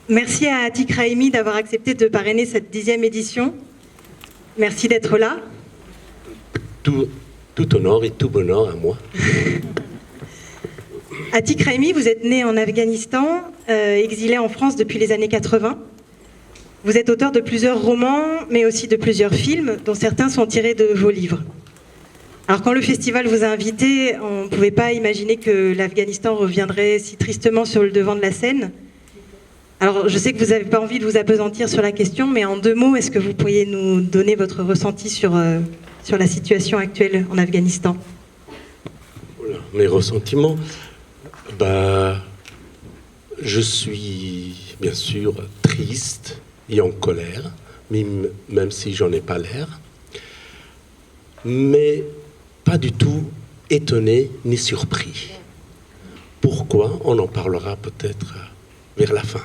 Merci à Atik Raimi d'avoir accepté de parrainer cette 10e édition. Merci d'être là. Tout honneur et tout bonheur à moi. Atik Raimi, vous êtes né en Afghanistan, exilé en France depuis les années 80. Vous êtes auteur de plusieurs romans, mais aussi de plusieurs films, dont certains sont tirés de vos livres. Alors quand le festival vous a invité, on ne pouvait pas imaginer que l'Afghanistan reviendrait si tristement sur le devant de la scène. Alors je sais que vous n'avez pas envie de vous appesantir sur la question, mais en 2 mots, est-ce que vous pourriez nous donner votre ressenti sur la situation actuelle en Afghanistan ? Voilà, mes ressentiments, je suis bien sûr triste et en colère, même si j'en ai pas l'air, mais pas du tout étonné ni surpris. Pourquoi ? On en parlera peut-être vers la fin.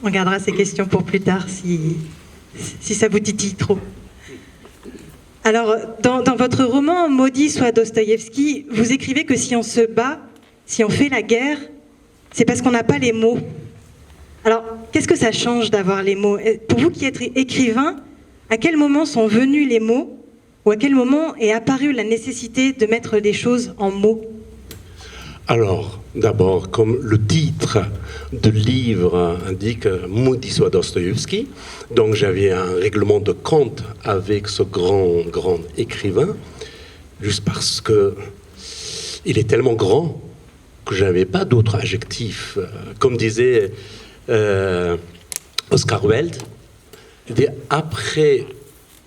On gardera ces questions pour plus tard si ça vous titille trop. Alors, dans votre roman « Maudit soit Dostoïevski », vous écrivez que si on se bat, si on fait la guerre, c'est parce qu'on n'a pas les mots. Alors, qu'est-ce que ça change d'avoir les mots ? Pour vous qui êtes écrivain, à quel moment sont venus les mots ? Ou à quel moment est apparue la nécessité de mettre des choses en mots ? Alors, d'abord, comme le titre du livre indique, Maudit soit Dostoïevski, donc j'avais un règlement de compte avec ce grand écrivain, juste parce que il est tellement grand que je n'avais pas d'autres adjectifs. Comme disait Oscar Wilde, après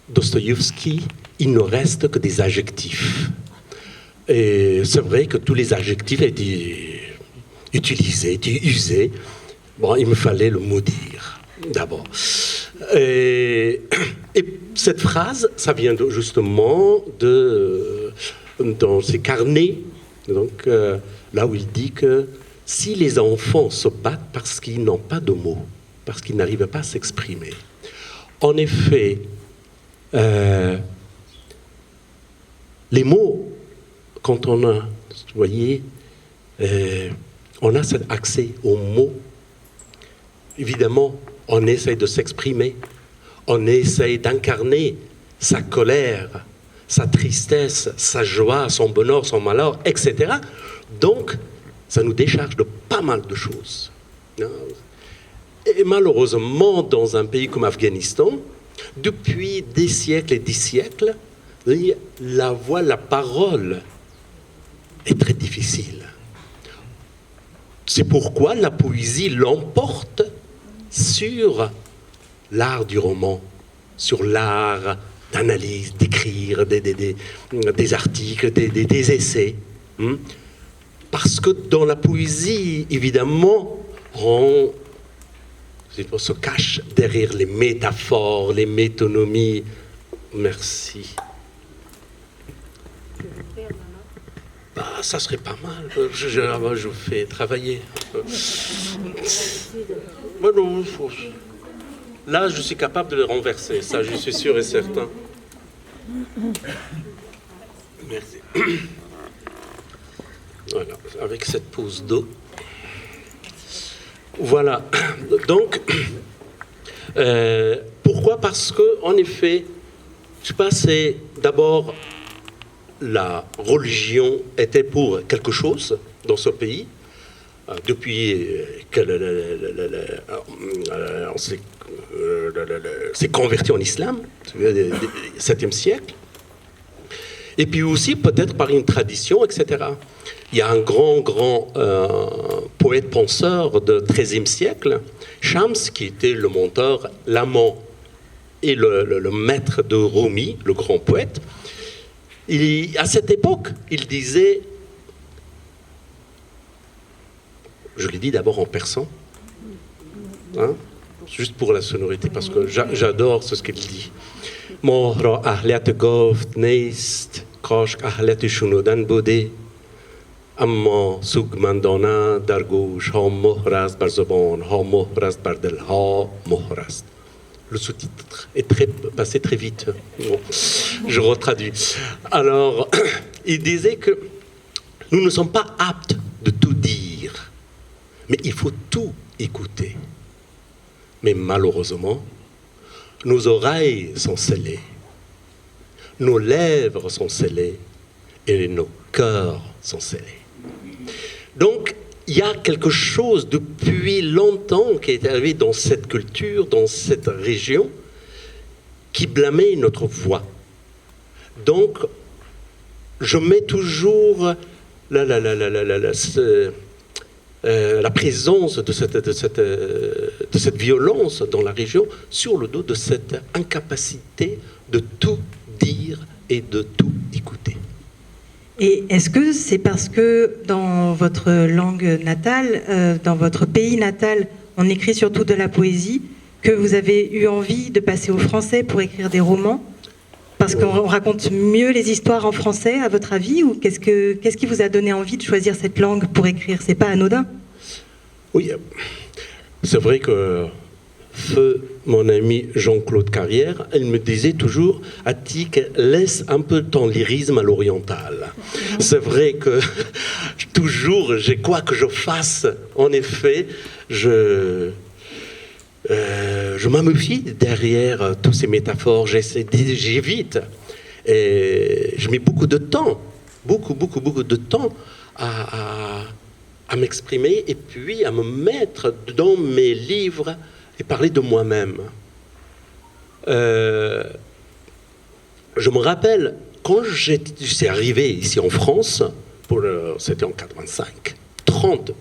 Dostoïevski, il ne reste que des adjectifs. Et c'est vrai que tous les adjectifs étaient utilisés, étaient usés. Bon, il me fallait le maudire, d'abord. Et cette phrase, ça vient justement dans ses carnets, donc, là où il dit que si les enfants se battent parce qu'ils n'ont pas de mots, parce qu'ils n'arrivent pas à s'exprimer, en effet, les mots, quand on a, vous voyez, on a cet accès aux mots, évidemment, on essaye de s'exprimer, on essaye d'incarner sa colère, sa tristesse, sa joie, son bonheur, son malheur, etc. Donc, ça nous décharge de pas mal de choses. Et malheureusement, dans un pays comme Afghanistan, depuis des siècles et des siècles, la voix, la parole est très difficile. C'est pourquoi la poésie l'emporte sur l'art du roman, sur l'art d'analyse, d'écrire des articles, des essais. Parce que dans la poésie, évidemment, on se cache derrière les métaphores, les métonymies. Merci. Ça serait pas mal. Je vous fais travailler. Là, je suis capable de le renverser. Ça, je suis sûr et certain. Merci. Voilà, avec cette pause d'eau. Voilà. Donc, pourquoi ? Parce que, en effet, je sais pas, c'est d'abord la religion était pour quelque chose dans ce pays. Depuis qu'elle s'est convertie en islam, au 7e siècle. Et puis aussi peut-être par une tradition, etc. Il y a un grand poète-penseur du XIIIe siècle, Shams, qui était le mentor, l'amant et le maître de Rumi, le grand poète. À cette époque, il disait, je l'ai dit d'abord en persan, juste pour la sonorité, parce que j'adore ce qu'il dit. ما را اهلیت گفت نیست کاش اهلیت شنودن بوده اما سوگمندانه در گوش ها مهر است بر زبان ها مهر است بر دل ها مهر است. Le sous-titre est passé très vite. Bon, je retraduis. Alors, il disait que nous ne sommes pas aptes de tout dire. Mais il faut tout écouter. Mais malheureusement, nos oreilles sont scellées, nos lèvres sont scellées et nos cœurs sont scellés. Donc, il y a quelque chose depuis longtemps qui est arrivé dans cette culture, dans cette région, qui blâmait notre voix. Donc, je mets toujours la présence de cette violence dans la région sur le dos de cette incapacité de tout dire et de tout écouter. Et est-ce que c'est parce que dans votre langue natale, dans votre pays natal, on écrit surtout de la poésie, que vous avez eu envie de passer au français pour écrire des romans ? Parce qu'on raconte mieux les histoires en français, à votre avis ? Ou qu'est-ce qui vous a donné envie de choisir cette langue pour écrire ? C'est pas anodin. Oui, c'est vrai que feu mon ami Jean-Claude Carrière, il me disait toujours « Attic, laisse un peu ton lyrisme à l'oriental ». C'est vrai que toujours, quoi que je fasse, en effet, je m'amifie derrière toutes ces métaphores, j'évite. Et je mets beaucoup de temps, beaucoup de temps à m'exprimer et puis à me mettre dans mes livres et parler de moi-même. Je me rappelle, quand j'étais arrivé ici en France, c'était en 85, 30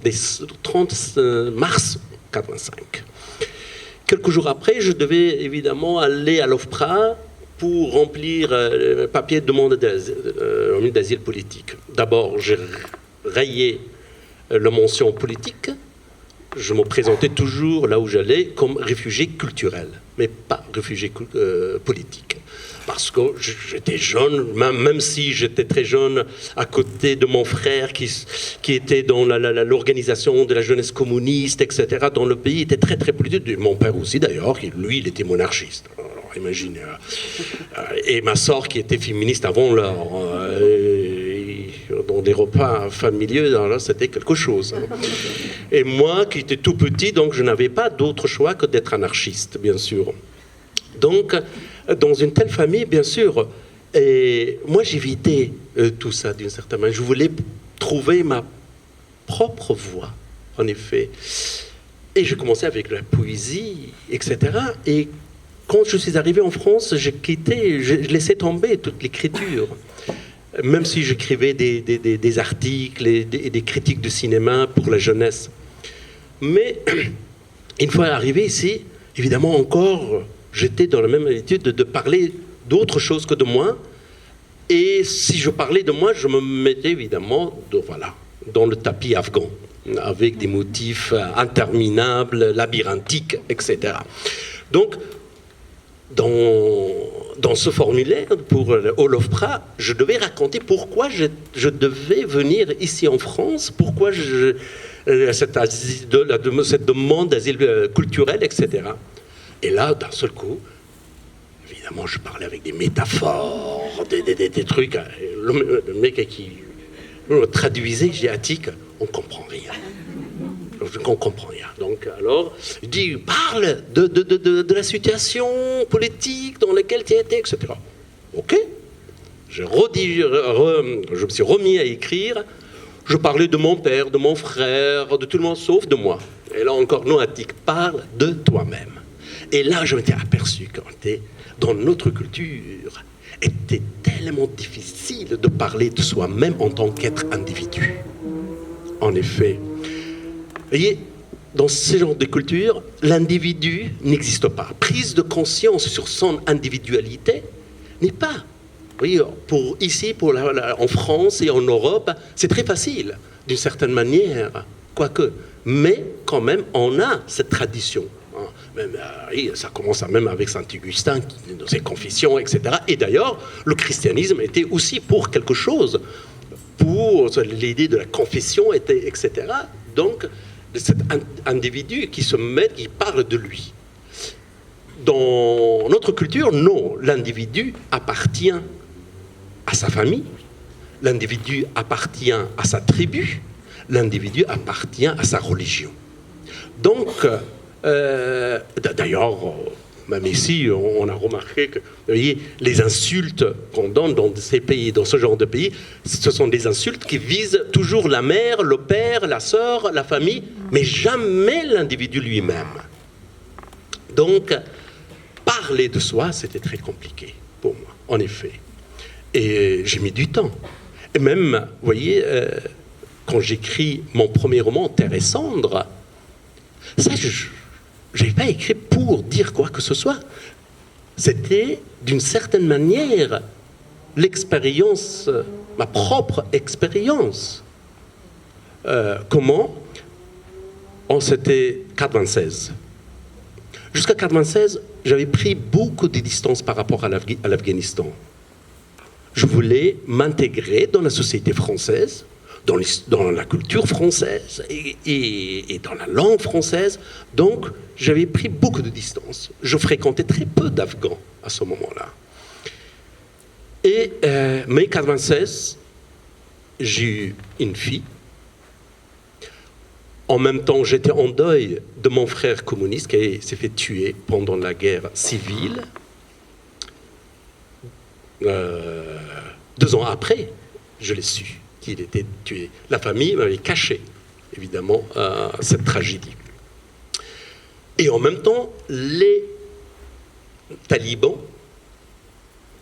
mars 85. Quelques jours après, je devais évidemment aller à l'OFPRA pour remplir le papier de demande d'asile politique. D'abord, j'ai rayé la mention politique. Je me présentais toujours là où j'allais comme réfugié culturel, mais pas réfugié politique. Parce que j'étais jeune, même si j'étais très jeune, à côté de mon frère qui était dans l'organisation de la jeunesse communiste, etc., dans le pays, était très très politique. Et mon père aussi d'ailleurs, lui il était monarchiste. Alors imaginez. Et ma sœur qui était féministe avant l'heure. Dans des repas familiaux, là, c'était quelque chose. Et moi, qui étais tout petit, donc je n'avais pas d'autre choix que d'être anarchiste, bien sûr. Donc, dans une telle famille, bien sûr, et moi j'évitais tout ça d'une certaine manière. Je voulais trouver ma propre voix, en effet. Et j'ai commencé avec la poésie, etc. Et quand je suis arrivé en France, je laissais tomber toute l'écriture. Même si j'écrivais des articles et des critiques de cinéma pour la jeunesse. Mais une fois arrivé ici, évidemment encore, j'étais dans la même attitude de parler d'autre chose que de moi. Et si je parlais de moi, je me mettais évidemment dans le tapis afghan, avec des motifs interminables, labyrinthiques, etc. Donc, dans ce formulaire pour l'OFPRA, je devais raconter pourquoi je devais venir ici en France, pourquoi cette demande d'asile culturel, etc. Et là, d'un seul coup, évidemment, je parlais avec des métaphores, des trucs. Le mec qui me traduisait, j'ai dit, Attic, on ne comprend rien. On comprend rien. Donc, alors, je dis, parle de la situation politique dans laquelle tu étais, etc. Ok. Je me suis remis à écrire. Je parlais de mon père, de mon frère, de tout le monde sauf de moi. Et là encore, non, Attic, parle de toi-même. Et là, je m'étais aperçu qu'en dans notre culture, était tellement difficile de parler de soi-même en tant qu'être individu. En effet, vous voyez, dans ce genre de culture, l'individu n'existe pas. Prise de conscience sur son individualité n'est pas. Vous voyez, en France et en Europe, c'est très facile, d'une certaine manière, quoique. Mais quand même, on a cette tradition. Même, ça commence même avec Saint-Augustin, dans ses confessions, etc. Et d'ailleurs, le christianisme était aussi pour quelque chose, pour l'idée de la confession, etc. Donc, de cet individu qui parle de lui. Dans notre culture, non, l'individu appartient à sa famille, l'individu appartient à sa tribu, l'individu appartient à sa religion. Donc, d'ailleurs, même ici, on a remarqué que, vous voyez, les insultes qu'on donne dans ces pays, dans ce genre de pays, ce sont des insultes qui visent toujours la mère, le père, la sœur, la famille, mais jamais l'individu lui-même. Donc, parler de soi, c'était très compliqué pour moi, en effet. Et j'ai mis du temps. Et même, vous voyez, quand j'écris mon premier roman, Terre et Cendres, ça, je n'ai pas écrit pour dire quoi que ce soit. C'était, d'une certaine manière, l'expérience, ma propre expérience. Comment? C'était 96. Jusqu'à 96, j'avais pris beaucoup de distance par rapport à l'Afghanistan. Je voulais m'intégrer dans la société française, dans la culture française et dans la langue française. Donc, j'avais pris beaucoup de distance. Je fréquentais très peu d'Afghans à ce moment-là. Et mai 96, j'ai eu une fille. En même temps, j'étais en deuil de mon frère communiste qui s'est fait tuer pendant la guerre civile. 2 ans après, je l'ai su qu'il était tué. La famille m'avait caché, évidemment, cette tragédie. Et en même temps, les talibans,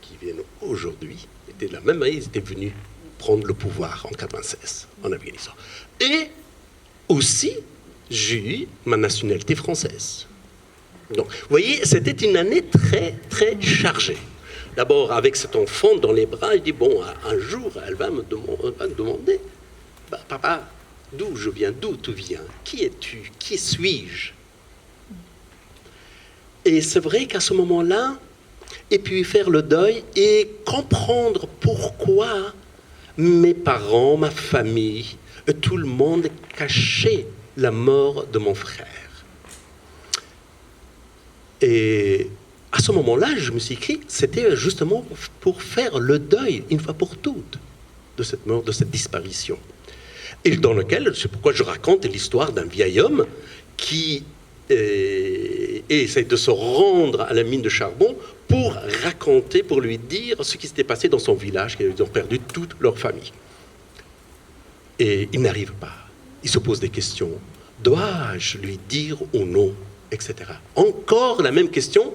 qui viennent aujourd'hui, étaient de la même année, ils étaient venus prendre le pouvoir en 96, en Afghanistan. Et aussi, j'ai eu ma nationalité française. Donc, vous voyez, c'était une année très, très chargée. D'abord, avec cet enfant dans les bras, je dis, bon, un jour, elle va me demander, bah, papa, d'où je viens, d'où tu viens, qui es-tu, qui suis-je? Et c'est vrai qu'à ce moment-là, et puis faire le deuil et comprendre pourquoi mes parents, ma famille, tout le monde cachait la mort de mon frère. Et à ce moment-là, je me suis écrit, c'était justement pour faire le deuil, une fois pour toutes, de cette mort, de cette disparition. Et dans lequel, c'est pourquoi je raconte l'histoire d'un vieil homme qui essaie de se rendre à la mine de charbon pour raconter, pour lui dire ce qui s'était passé dans son village, qu'ils ont perdu toute leur famille. Et il n'arrive pas. Il se pose des questions. Dois-je lui dire ou non, etc. Encore la même question.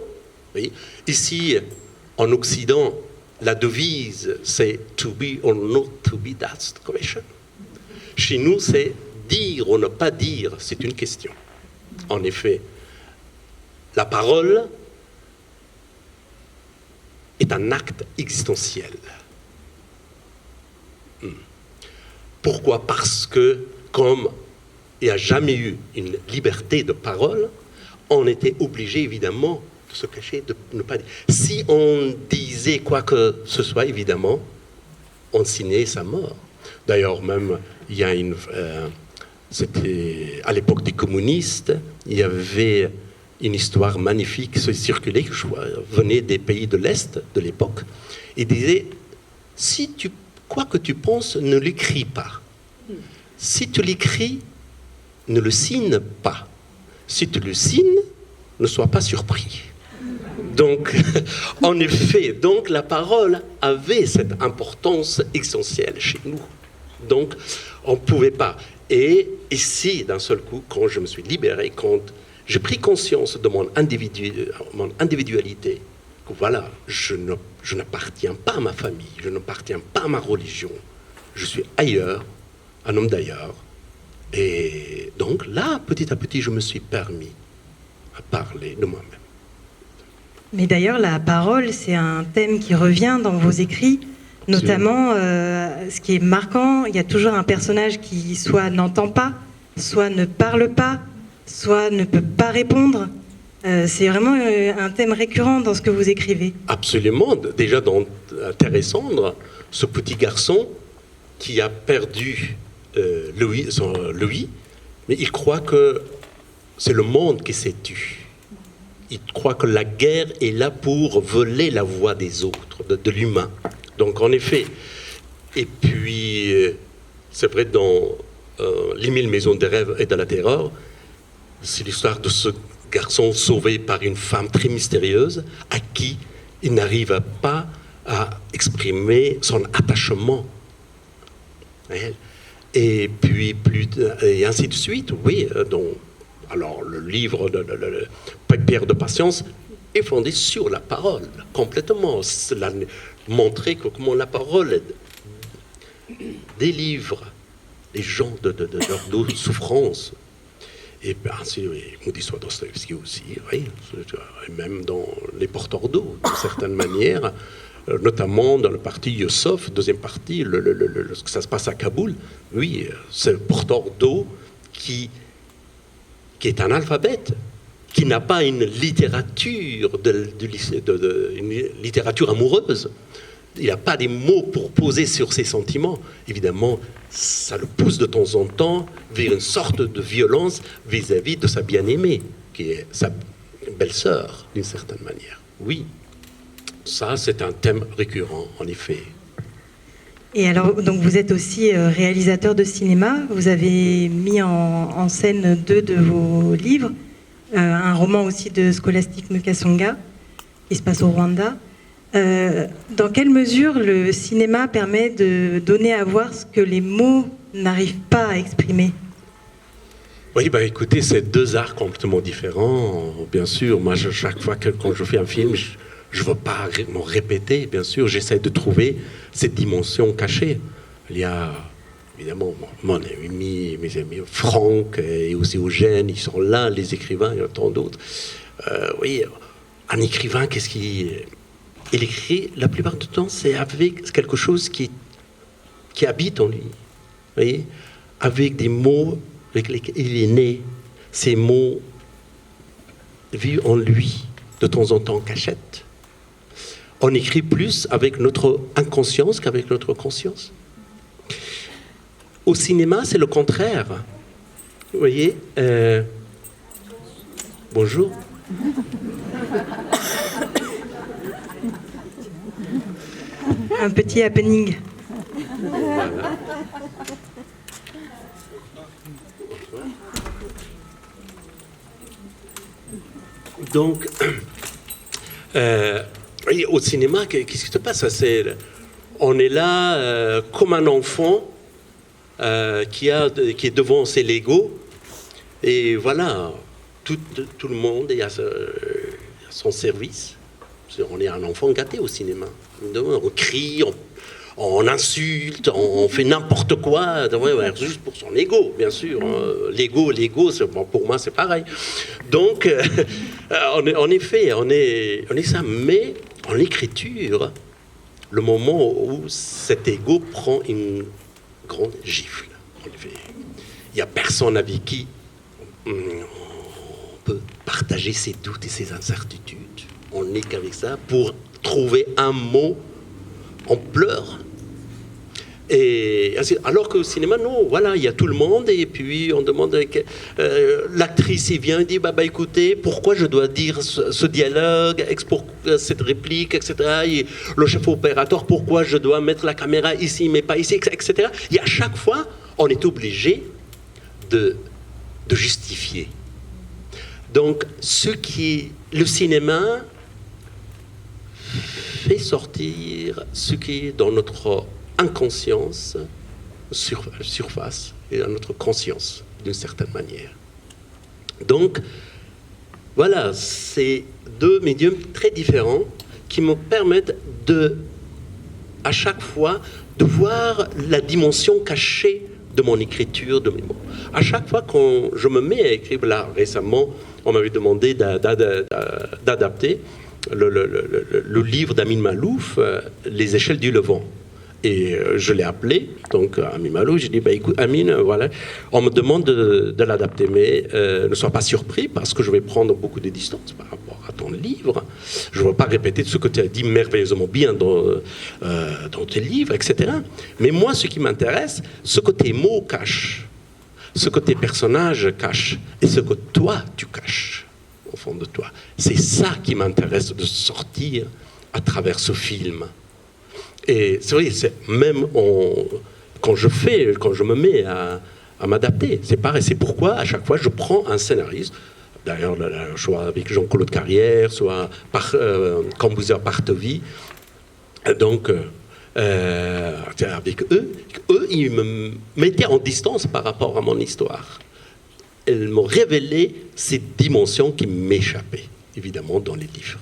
Oui. Ici, en Occident, la devise, c'est « to be or not to be, that's the question ». Chez nous, c'est « dire ou ne pas dire », c'est une question. En effet, la parole est un acte existentiel. Pourquoi? Parce que, comme il n'y a jamais eu une liberté de parole, on était obligé, évidemment, de se cacher, de ne pas dire. Si on disait quoi que ce soit, évidemment, on signait sa mort. D'ailleurs, même, il y a c'était à l'époque des communistes, il y avait une histoire magnifique qui circulait, qui venait des pays de l'Est de l'époque, et disait, quoi que tu penses, ne l'écris pas. Si tu l'écris, ne le signe pas. Si tu le signes, ne sois pas surpris. Donc, en effet, donc la parole avait cette importance essentielle chez nous. Donc, on ne pouvait pas. Et ici, d'un seul coup, quand je me suis libéré, quand j'ai pris conscience de mon individualité, que voilà, je n'appartiens pas à ma famille, je n'appartiens pas à ma religion, je suis ailleurs, un homme d'ailleurs. Et donc là, petit à petit, je me suis permis à parler de moi-même. Mais d'ailleurs, la parole, c'est un thème qui revient dans vos écrits. Notamment, ce qui est marquant, il y a toujours un personnage qui soit n'entend pas, soit ne parle pas, soit ne peut pas répondre. C'est vraiment un thème récurrent dans ce que vous écrivez. Absolument. Déjà dans Terre et Cendres, ce petit garçon qui a perdu Louis, mais il croit que c'est le monde qui s'est tu. Il croit que la guerre est là pour voler la voix des autres, de l'humain. Donc, en effet, et puis, c'est vrai, dans Les Mille Maisons des Rêves et de la Terreur, c'est l'histoire de ce garçon sauvé par une femme très mystérieuse à qui il n'arrive pas à exprimer son attachement à elle. Et puis, et ainsi de suite, oui. Alors, le livre de Pierre de Patience est fondé sur la parole, complètement. Montrer comment la parole délivre les gens de leur souffrance. Et ainsi, Moudis Dostoïevski aussi, oui, et même dans Les Porteurs d'eau, d'une certaine manière, notamment dans la partie Yusuf, deuxième partie, lorsque ça se passe à Kaboul, oui, c'est le porteur d'eau qui est un alphabète, qui n'a pas une littérature, une littérature amoureuse. Il n'a pas des mots pour poser sur ses sentiments. Évidemment, ça le pousse de temps en temps vers une sorte de violence vis-à-vis de sa bien-aimée, qui est sa belle-sœur, d'une certaine manière. Oui, ça, c'est un thème récurrent, en effet. Et alors, donc vous êtes aussi réalisateur de cinéma. Vous avez mis en scène 2 de vos livres, un roman aussi de Scholastique Mukasonga, qui se passe au Rwanda. Dans quelle mesure le cinéma permet de donner à voir ce que les mots n'arrivent pas à exprimer? Oui, écoutez, c'est deux arts complètement différents. Bien sûr, moi, chaque fois quand je fais un film, je ne veux pas m'en répéter, bien sûr. J'essaie de trouver cette dimension cachée. Il y a évidemment mon ami, mes amis Franck et aussi Eugène, ils sont là, les écrivains, il y en a tant d'autres. Oui, un écrivain, qu'est-ce qu'il... Il écrit, la plupart du temps, c'est avec quelque chose qui habite en lui. Vous voyez, avec des mots avec lesquels il est né. Ces mots vivent en lui, de temps en temps en cachette. On écrit plus avec notre inconscience qu'avec notre conscience. Au cinéma, c'est le contraire. Vous voyez, bonjour. Un petit happening. Voilà. Donc, au cinéma, qu'est-ce qui se passe? On est là comme un enfant qui est devant ses Legos, et voilà, tout le monde est à son service. On est un enfant gâté au cinéma. On crie, on insulte, on fait n'importe quoi, juste pour son ego, bien sûr. L'ego, pour moi, c'est pareil. Donc, en effet, on est ça. Mais en écriture, le moment où cet ego prend une grande gifle, en effet, il n'y a personne avec qui on peut partager ses doutes et ses incertitudes. On n'est qu'avec ça pour trouver un mot, on pleure. Et alors qu'au cinéma, non, voilà, il y a tout le monde, et puis on demande, l'actrice il vient et dit, écoutez, pourquoi je dois dire ce dialogue, cette réplique, etc. Et le chef opérateur, pourquoi je dois mettre la caméra ici, mais pas ici, etc. Et à chaque fois, on est obligé de justifier. Donc, le cinéma fait sortir ce qui est dans notre inconscience, surface, et dans notre conscience, d'une certaine manière. Donc, voilà, c'est deux médiums très différents qui me permettent à chaque fois, de voir la dimension cachée de mon écriture, de mes mots. À chaque fois quand je me mets à écrire, là, récemment, on m'avait demandé d'adapter le livre d'Amin Malouf, Les échelles du Levant. Et je l'ai appelé, donc Amin Malouf, j'ai dit, écoute, Amin, voilà, on me demande de l'adapter, mais ne sois pas surpris parce que je vais prendre beaucoup de distance par rapport à ton livre. Je ne veux pas répéter ce que tu as dit merveilleusement bien dans tes livres, etc. Mais moi, ce qui m'intéresse, ce que tes mots cachent, ce que tes personnages cachent, et ce que toi, tu caches au fond de toi. C'est ça qui m'intéresse de sortir à travers ce film. Et c'est vrai, même quand je me mets à m'adapter. C'est pareil, c'est pourquoi à chaque fois je prends un scénariste, d'ailleurs soit avec Jean-Claude Carrière, soit par Cambouzer Partovi, donc avec eux, ils me mettaient en distance par rapport à mon histoire. Ils m'ont révélé ces dimensions qui m'échappaient, évidemment, dans les livres.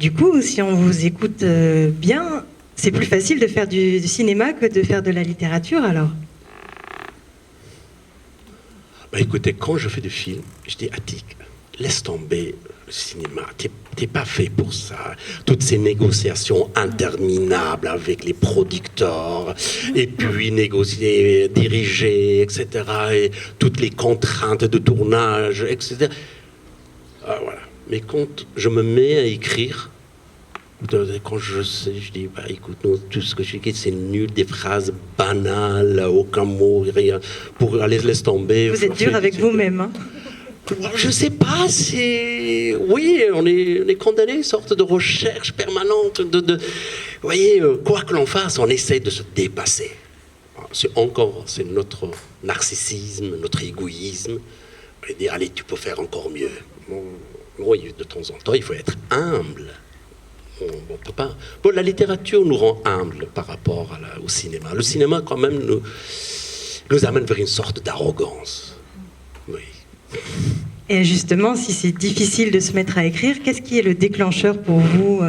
Du coup, si on vous écoute bien, c'est plus facile de faire du cinéma que de faire de la littérature, alors? Bah, écoutez, quand je fais des films, je dis Attic, laisse tomber le cinéma, t'es pas fait pour ça. Toutes ces négociations interminables avec les producteurs, et puis négocier, diriger, etc., et toutes les contraintes de tournage, etc. Ah, voilà. Mais quand je me mets à écrire, quand je sais, je dis, bah, écoute, non, tout ce que j'écris, c'est nul, des phrases banales, aucun mot, rien. Pour aller, laisse tomber. Vous êtes dur avec vous-même, hein? Je sais pas, c'est... Oui, on est condamné à une sorte de recherche permanente. Vous voyez, quoi que l'on fasse, on essaie de se dépasser. C'est notre narcissisme, notre égoïsme. On dit, allez, tu peux faire encore mieux. Oui, de temps en temps, il faut être humble. On peut pas... Bon, la littérature nous rend humbles par rapport au cinéma. Le cinéma, quand même, nous amène vers une sorte d'arrogance. Oui. Et justement, si c'est difficile de se mettre à écrire, qu'est-ce qui est le déclencheur pour vous?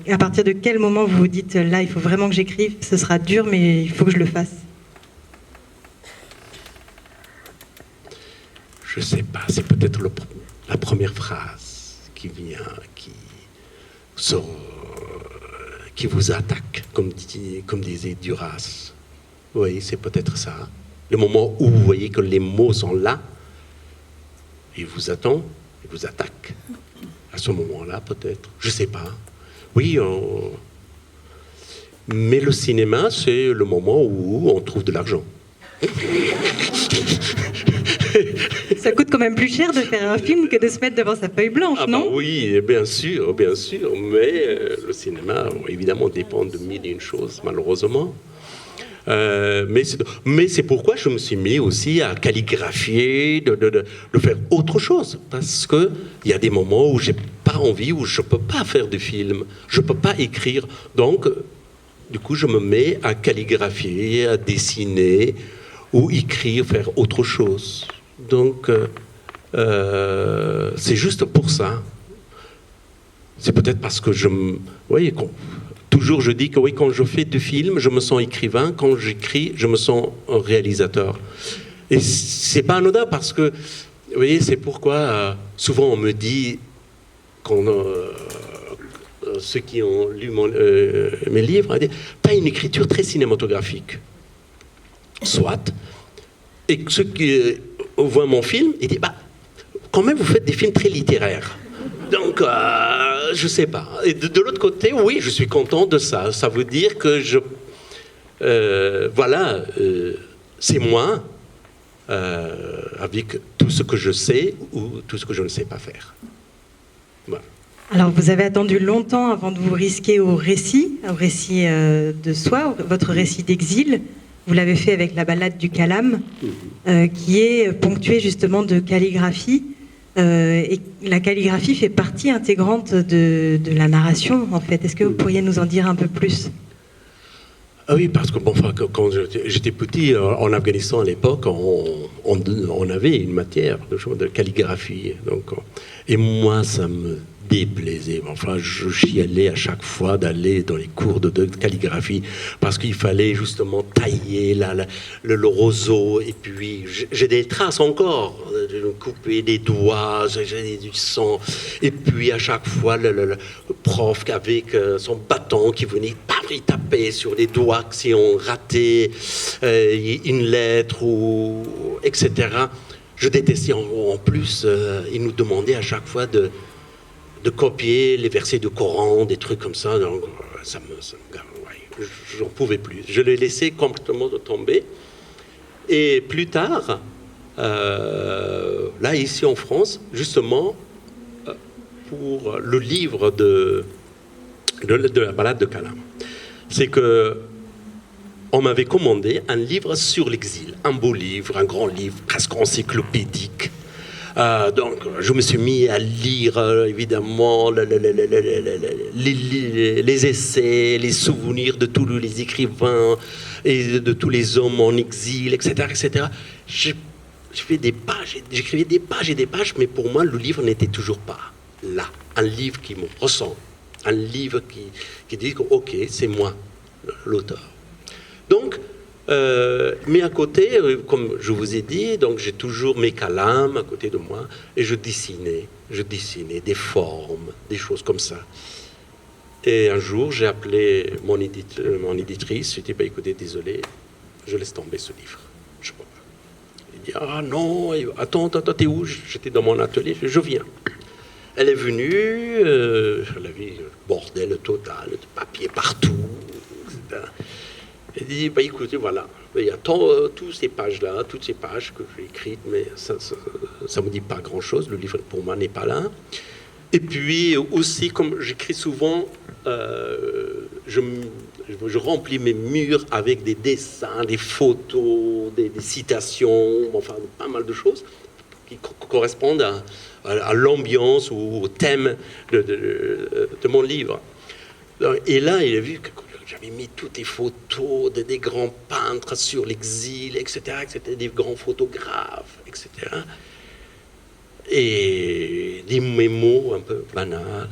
À partir de quel moment vous vous dites, là, il faut vraiment que j'écrive, ce sera dur, mais il faut que je le fasse? Je sais pas, c'est peut-être la première phrase qui vient, qui vous attaque, comme disait Duras. Oui, c'est peut-être ça. Le moment où vous voyez que les mots sont là, ils vous attendent, ils vous attaquent. À ce moment-là, peut-être. Je sais pas. Oui, mais le cinéma, c'est le moment où on trouve de l'argent. Ça coûte quand même plus cher de faire un film que de se mettre devant sa feuille blanche, non? Bah oui, bien sûr, mais le cinéma, évidemment, dépend de mille et une choses, malheureusement. Mais c'est pourquoi je me suis mis aussi à calligraphier, de faire autre chose. Parce qu'il y a des moments où j'ai pas envie, où je peux pas faire de film, je peux pas écrire. Donc, du coup, je me mets à calligraphier, à dessiner, ou écrire, faire autre chose. Donc, c'est juste pour ça. C'est peut-être parce que vous voyez, toujours je dis que oui, quand je fais du film, je me sens écrivain. Quand j'écris, je me sens un réalisateur. Et c'est pas anodin parce que, vous voyez, c'est pourquoi souvent on me dit, ceux qui ont lu mes livres, tu as une écriture très cinématographique. Soit. Et ceux qui voient mon film, ils disent, bah, quand même, vous faites des films très littéraires. Donc, je sais pas. Et de l'autre côté, oui, je suis content de ça. Ça veut dire que c'est moi, avec tout ce que je sais ou tout ce que je ne sais pas faire. Voilà. Alors, vous avez attendu longtemps avant de vous risquer au récit de soi, votre récit d'exil. Vous l'avez fait avec la ballade du Calame, qui est ponctuée justement de calligraphie. Et la calligraphie fait partie intégrante de la narration, en fait. Est-ce que vous pourriez nous en dire un peu plus? Ah oui, parce que quand j'étais petit, en Afghanistan à l'époque, on avait une matière de calligraphie. Donc, et moi, ça me déplaisait. Enfin, je chialais à chaque fois d'aller dans les cours de calligraphie parce qu'il fallait justement tailler le roseau. Et puis, j'ai des traces encore, de couper des doigts, j'ai du sang. Et puis, à chaque fois, le prof avec son bâton qui venait, il tapait sur les doigts si on ratait une lettre, etc. Je détestais en plus, il nous demandait à chaque fois de copier les versets du Coran, des trucs comme ça. Donc, j'en pouvais plus. Je l'ai laissé complètement tomber. Et plus tard, là, ici en France, justement, pour le livre de la ballade de Calame, c'est que on m'avait commandé un livre sur l'exil, un beau livre, un grand livre, presque encyclopédique. Donc, je me suis mis à lire, évidemment, les essais, les souvenirs de tous les écrivains et de tous les hommes en exil, etc., etc. Je fais des pages, j'écrivais des pages et des pages, mais pour moi, le livre n'était toujours pas là. Un livre qui me ressent, un livre qui dit que, ok, c'est moi, l'auteur. Donc, mais à côté, comme je vous ai dit, donc j'ai toujours mes calames à côté de moi et je dessinais des formes, des choses comme ça. Et un jour, j'ai appelé mon éditrice, je lui ai dit, bah, écoutez, désolé, je laisse tomber ce livre. Je peux pas. Il dit, ah non, attends, t'es où? J'étais dans mon atelier, je viens. Elle est venue, elle a vu le bordel total, de papier partout, etc. Elle dit, bah, écoutez, voilà, il y a toutes ces pages-là, toutes ces pages que j'ai écrites, mais ça ne me dit pas grand-chose, le livre pour moi n'est pas là. Et puis aussi, comme j'écris souvent, je remplis mes murs avec des dessins, des photos, des citations, enfin pas mal de choses qui correspondent à l'ambiance ou au thème de mon livre. Et là, il a vu que j'avais mis toutes les photos des grands peintres sur l'exil, etc., des grands photographes, etc. Et des mémos un peu banals.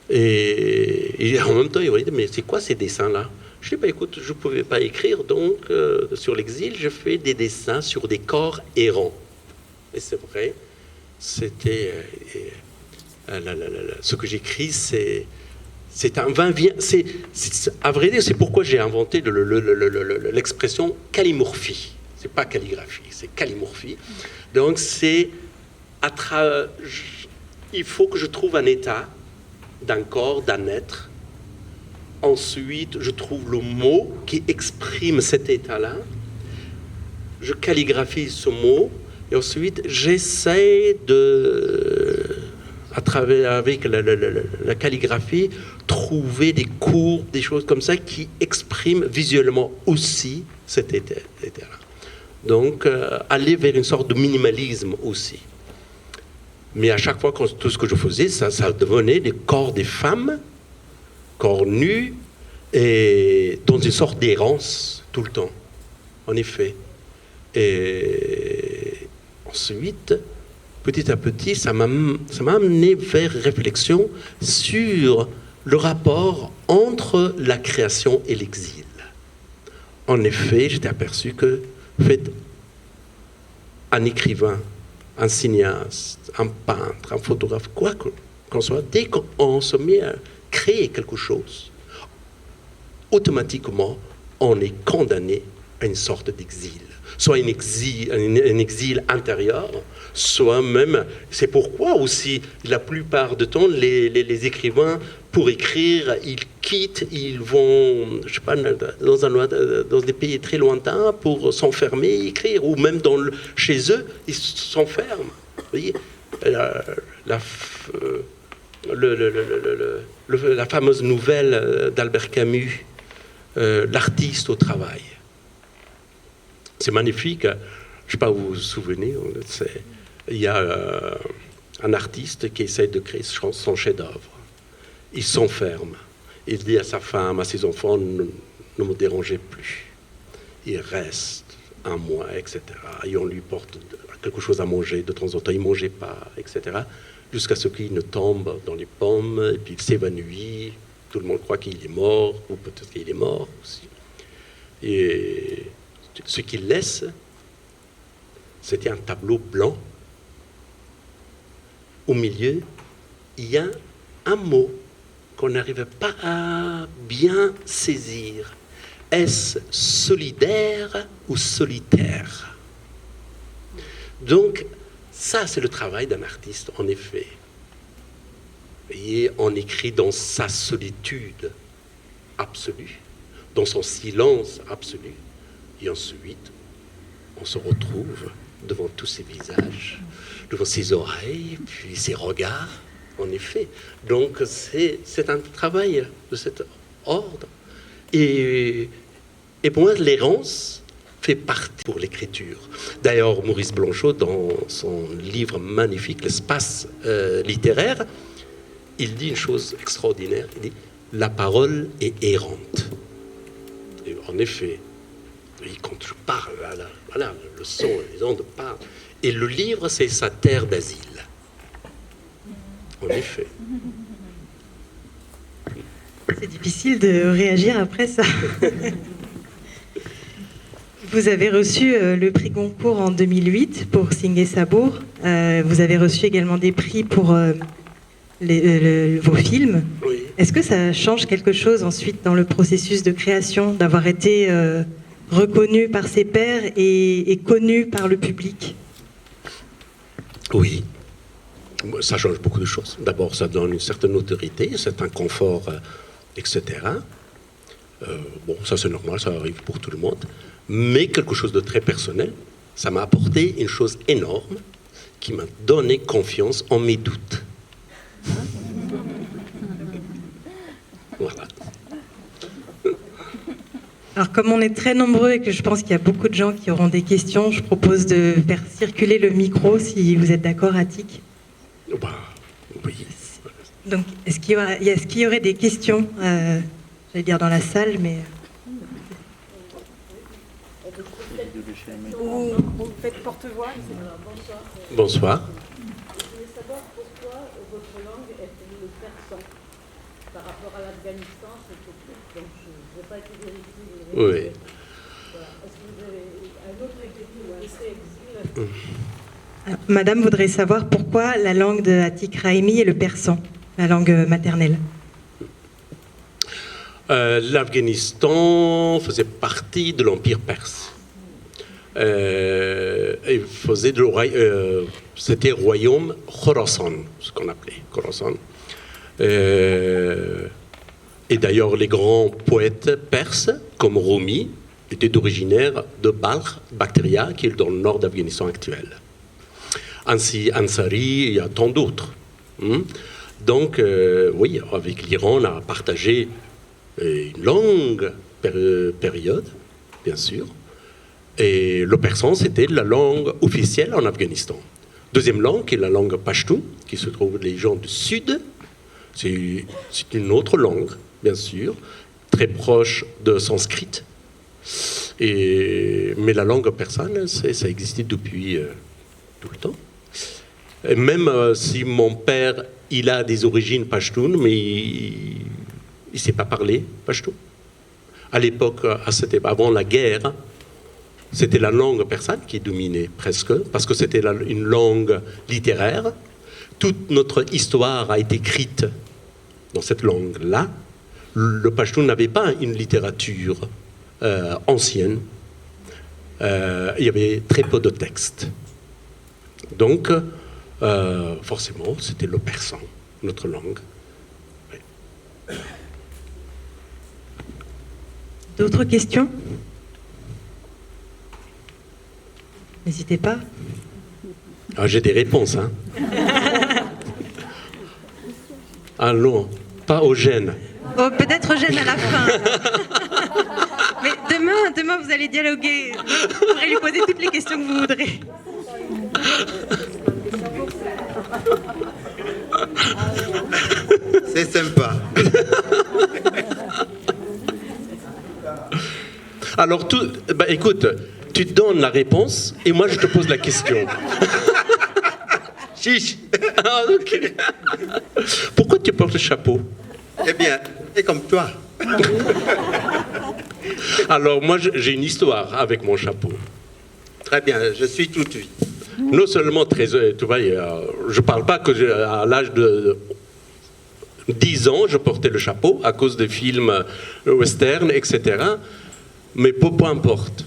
Et en même temps, il m'a dit, mais c'est quoi ces dessins-là? Je dis, bah, écoute, je ne pouvais pas écrire, donc sur l'exil, je fais des dessins sur des corps errants. Et c'est vrai, c'était... ce que j'écris, c'est un vin... à vrai dire, c'est pourquoi j'ai inventé l'expression callimorphie. C'est pas calligraphie, c'est callimorphie. Donc, c'est... il faut que je trouve un état d'un corps, d'un être. Ensuite, je trouve le mot qui exprime cet état-là. Je calligraphie ce mot. Et ensuite, j'essaie de, avec la calligraphie, trouver des courbes, des choses comme ça qui expriment visuellement aussi cet état-là. Donc, aller vers une sorte de minimalisme aussi. Mais à chaque fois, tout ce que je faisais, ça devenait des corps des femmes, corps nus, et dans une sorte d'errance tout le temps, en effet. Et ensuite, petit à petit, ça m'a amené vers réflexion sur le rapport entre la création et l'exil. En effet, j'étais aperçu que, en fait, un écrivain, un cinéaste, un peintre, un photographe, quoi qu'on soit, dès qu'on se met à créer quelque chose, automatiquement, on est condamné à une sorte d'exil. Soit un exil intérieur, soit même... C'est pourquoi aussi, la plupart du temps, les écrivains, pour écrire, ils quittent, ils vont, je sais pas, dans des pays très lointains pour s'enfermer et écrire, ou même chez eux, ils s'enferment. Vous voyez, la fameuse nouvelle d'Albert Camus, L'artiste au travail. C'est magnifique. Je ne sais pas, vous vous souvenez, il y a un artiste qui essaie de créer son chef-d'œuvre. Il s'enferme. Il dit à sa femme, à ses enfants, ne me dérangez plus. Il reste un mois, etc. Et on lui porte quelque chose à manger de temps en temps. Il ne mangeait pas, etc. Jusqu'à ce qu'il ne tombe dans les pommes, et puis il s'évanouit. Tout le monde croit qu'il est mort, ou peut-être qu'il est mort aussi. Et ce qu'il laisse, c'était un tableau blanc. Au milieu, il y a un mot qu'on n'arrive pas à bien saisir. Est-ce solidaire ou solitaire? Donc, ça, c'est le travail d'un artiste, en effet. Et on écrit dans sa solitude absolue, dans son silence absolu. Et ensuite, on se retrouve devant tous ces visages, devant ses oreilles, puis ses regards, en effet. Donc, c'est un travail de cet ordre. Et Et pour moi, l'errance fait partie pour l'écriture. D'ailleurs, Maurice Blanchot, dans son livre magnifique, L'espace littéraire, il dit une chose extraordinaire. Il dit « La parole est errante ». Et en effet, quand je parle, voilà, le son, les ondes parlent. Et le livre, c'est sa terre d'asile. En effet. C'est difficile de réagir après ça. Vous avez reçu le prix Goncourt en 2008 pour Singé Sabour. Vous avez reçu également des prix pour vos films. Oui. Est-ce que ça change quelque chose ensuite dans le processus de création, d'avoir été reconnu par ses pairs et connu par le public? Oui. Ça change beaucoup de choses. D'abord, ça donne une certaine autorité, c'est un confort, etc. Bon, ça c'est normal, ça arrive pour tout le monde. Mais quelque chose de très personnel, ça m'a apporté une chose énorme qui m'a donné confiance en mes doutes. Voilà. Alors, comme on est très nombreux et que je pense qu'il y a beaucoup de gens qui auront des questions, je propose de faire circuler le micro si vous êtes d'accord, Attic. Bah, oui. Donc, est-ce qu'il y aurait des questions, j'allais dire dans la salle, mais... Vous faites porte-voix. Bonsoir. Je voulais savoir pourquoi votre langue est le persan. Par rapport à l'Afghanistan, c'est tout. Donc je n'ai pas été vérifié. Oui. Voilà. Est-ce que vous avez un autre exil ou un essai exil? Madame voudrait savoir pourquoi la langue de Attic Rahimi est le persan, la langue maternelle. L'Afghanistan faisait partie de l'Empire perse. Il faisait c'était le royaume Khorasan, ce qu'on appelait Khorasan. Et d'ailleurs, les grands poètes perses, comme Rumi, étaient originaires de Balkh, Bactria, qui est dans le nord d'Afghanistan actuel. Ainsi, Ansari, il y a tant d'autres. Donc, oui, avec l'Iran, on a partagé une longue période, bien sûr. Et le persan, c'était la langue officielle en Afghanistan. Deuxième langue, qui est la langue pashtoun, qui se trouve les gens du sud. C'est une autre langue, bien sûr, très proche de sanskrit. Mais la langue persane, ça existait depuis tout le temps. Et même si mon père, il a des origines pashtoun, mais il ne sait pas parler pashtoun. À l'époque, avant la guerre, c'était la langue persane qui dominait presque, parce que c'était une langue littéraire. Toute notre histoire a été écrite dans cette langue-là. Le pashtoun n'avait pas une littérature ancienne. Il y avait très peu de textes. Donc, forcément, c'était le persan, notre langue. Oui. D'autres questions? N'hésitez pas. Ah, j'ai des réponses, hein. Ah non, pas au gène. Oh, peut-être gêne à la fin. Mais demain, vous allez dialoguer. Vous pourrez lui poser toutes les questions que vous voudrez. C'est sympa. Alors, écoute, tu te donnes la réponse et moi je te pose la question. Chiche. Ah, ok. Pourquoi tu portes le chapeau? Eh bien, c'est comme toi. Alors, moi j'ai une histoire avec mon chapeau. Très bien, je suis tout oui. Non seulement très... Tu vois, je parle pas que à l'âge de 10 ans, je portais le chapeau à cause des films western, etc. Mais peu importe.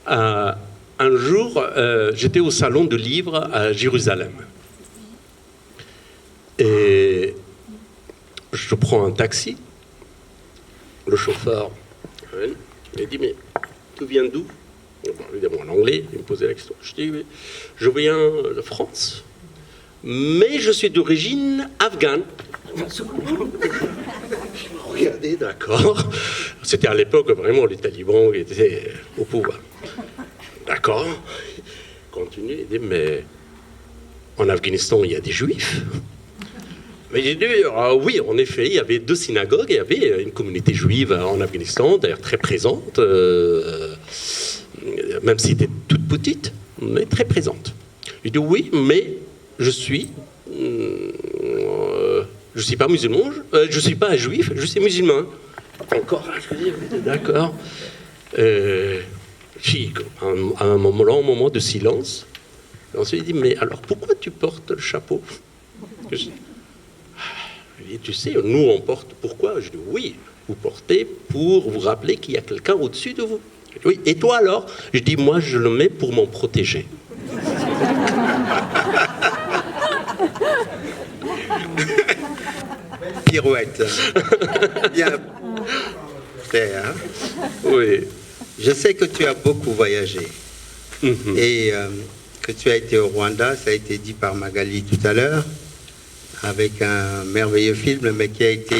Un jour, j'étais au salon de livres à Jérusalem. Et je prends un taxi. Le chauffeur il dit, mais tu viens d'où? Évidemment en anglais, il me posait la question. Je dis, je viens de France, mais je suis d'origine afghane. regardé, d'accord. C'était à l'époque vraiment les talibans qui étaient au pouvoir. D'accord. Continue, il dit, mais en Afghanistan, il y a des juifs. Mais j'ai dit, oui, en effet, il y avait 2 synagogues, il y avait une communauté juive en Afghanistan, d'ailleurs très présente, même si c'était toute petite, mais très présente. J'ai dit, oui, mais je suis pas musulman, je suis pas un juif, je suis musulman. Encore, je dis, d'accord. À un moment de silence, ensuite il dit, mais alors pourquoi tu portes le chapeau? Je dis, tu sais, nous on porte, pourquoi? Je dis, oui, vous portez pour vous rappeler qu'il y a quelqu'un au-dessus de vous. Je dis, oui, et toi alors? Je dis, moi je le mets pour m'en protéger. Pirouette. Bien fait, hein? Oui. Je sais que tu as beaucoup voyagé et que tu as été au Rwanda, ça a été dit par Magali tout à l'heure, avec un merveilleux film, mais qui a été,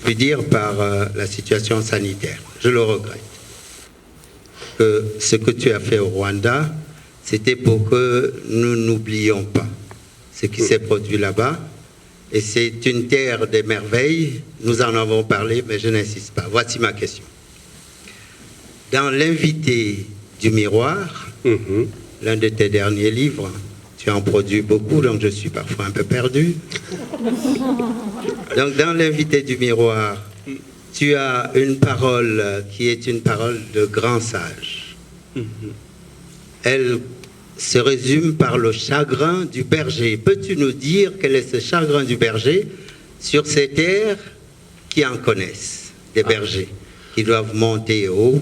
puis dire, par la situation sanitaire. Je le regrette. Que ce que tu as fait au Rwanda, c'était pour que nous n'oublions pas ce qui s'est produit là-bas. Et c'est une terre des merveilles. Nous en avons parlé, mais je n'insiste pas. Voici ma question. Dans L'invité du miroir, l'un de tes derniers livres, tu en produis beaucoup, donc je suis parfois un peu perdu. Donc dans L'invité du miroir, tu as une parole qui est une parole de grand sage. Elle se résume par le chagrin du berger. Peux-tu nous dire quel est ce chagrin du berger sur ces terres qui en connaissent, des bergers, qui doivent monter haut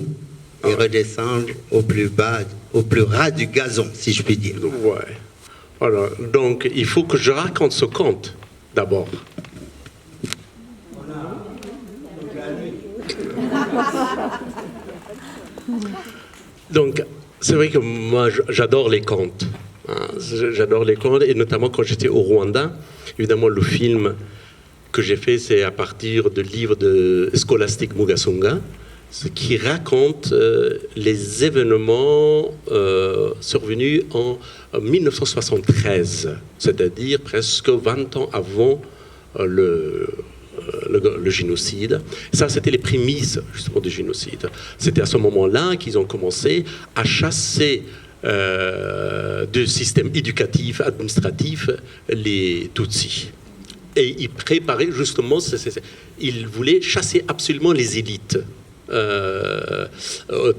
et redescendre au plus bas, au plus ras du gazon, si je puis dire. Ouais. Voilà. Donc, il faut que je raconte ce conte, d'abord. Donc, c'est vrai que moi, j'adore les contes. Hein. J'adore les contes, et notamment quand j'étais au Rwanda. Évidemment, le film que j'ai fait, c'est à partir de livres de Scholastic Mugasunga, ce qui raconte les événements survenus en 1973, c'est-à-dire presque 20 ans avant le génocide. Ça, c'était les prémices, justement, du génocide. C'était à ce moment-là qu'ils ont commencé à chasser du système éducatif, administratif, les Tutsis. Et ils préparaient, justement, ils voulaient chasser absolument les élites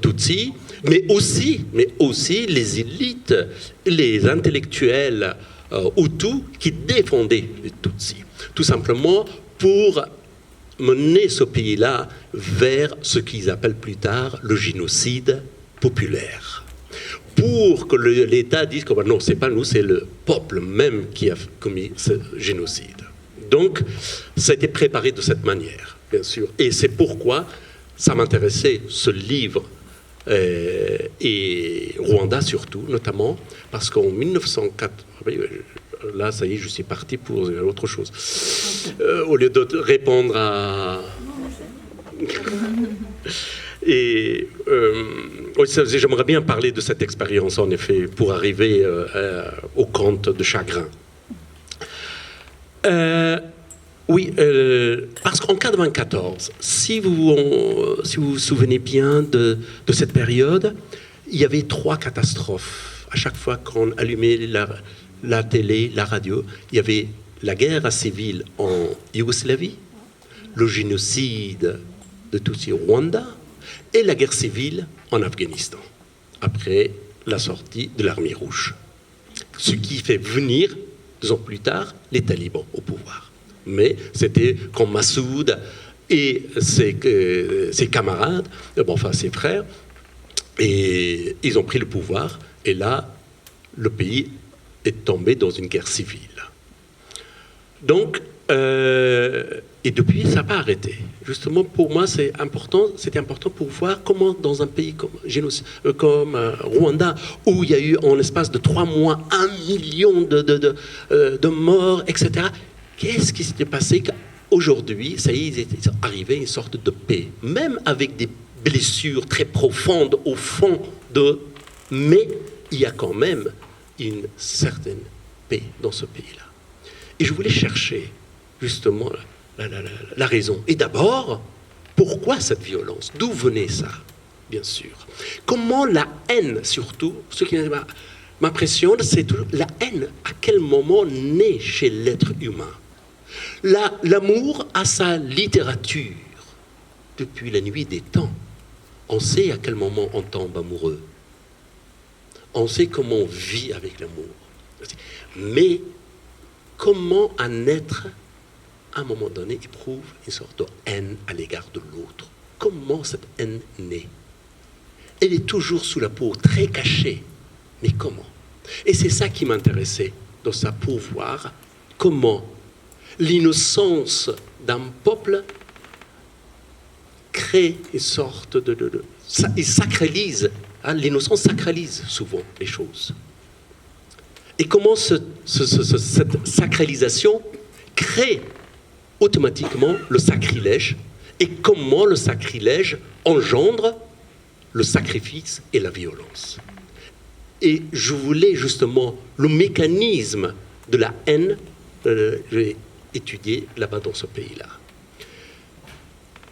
Tutsis, mais aussi les élites, les intellectuels Hutus qui défendaient les Tutsis. Tout simplement pour mener ce pays-là vers ce qu'ils appellent plus tard le génocide populaire. Pour que l'État dise que non, c'est pas nous, c'est le peuple même qui a commis ce génocide. Donc, ça a été préparé de cette manière, bien sûr. Et c'est pourquoi ça m'intéressait, ce livre, et Rwanda surtout, notamment, parce qu'en 1904, là, ça y est, je suis parti pour autre chose. Au lieu de répondre à... Et j'aimerais bien parler de cette expérience, en effet, pour arriver au conte de chagrin. Oui, parce qu'en 1994, si vous vous souvenez bien de cette période, il y avait 3 catastrophes. À chaque fois qu'on allumait la télé, la radio, il y avait la guerre civile en Yougoslavie, le génocide de Tutsis au Rwanda et la guerre civile en Afghanistan, après la sortie de l'armée rouge. Ce qui fait venir, 2 ans plus tard, les talibans au pouvoir. Mais c'était quand Massoud et ses camarades, enfin ses frères, et ils ont pris le pouvoir, et là, le pays est tombé dans une guerre civile. Donc, et depuis, ça n'a pas arrêté. Justement, pour moi, c'était important pour voir comment, dans un pays comme Rwanda, où il y a eu, en l'espace de 3 mois, 1 million de morts, etc., qu'est-ce qui s'était passé aujourd'hui, ça y est, ils étaient arrivés à une sorte de paix, même avec des blessures très profondes au fond de... Mais il y a quand même une certaine paix dans ce pays-là. Et je voulais chercher justement la raison. Et d'abord, pourquoi cette violence? D'où venait ça, bien sûr? Comment la haine, surtout, ce qui m'impressionne, c'est toujours la haine, à quel moment naît chez l'être humain? L'amour a sa littérature depuis la nuit des temps. On sait à quel moment on tombe amoureux. On sait comment on vit avec l'amour. Mais comment un être, à un moment donné, éprouve une sorte de haine à l'égard de l'autre? Comment cette haine naît? Elle est toujours sous la peau, très cachée. Mais comment? Et c'est ça qui m'intéressait dans ça, pour voir comment l'innocence d'un peuple crée une sorte il sacralise, hein, l'innocence sacralise souvent les choses. Et comment cette sacralisation crée automatiquement le sacrilège, et comment le sacrilège engendre le sacrifice et la violence. Et je voulais justement le mécanisme de la haine, j'ai étudié là-bas dans ce pays-là.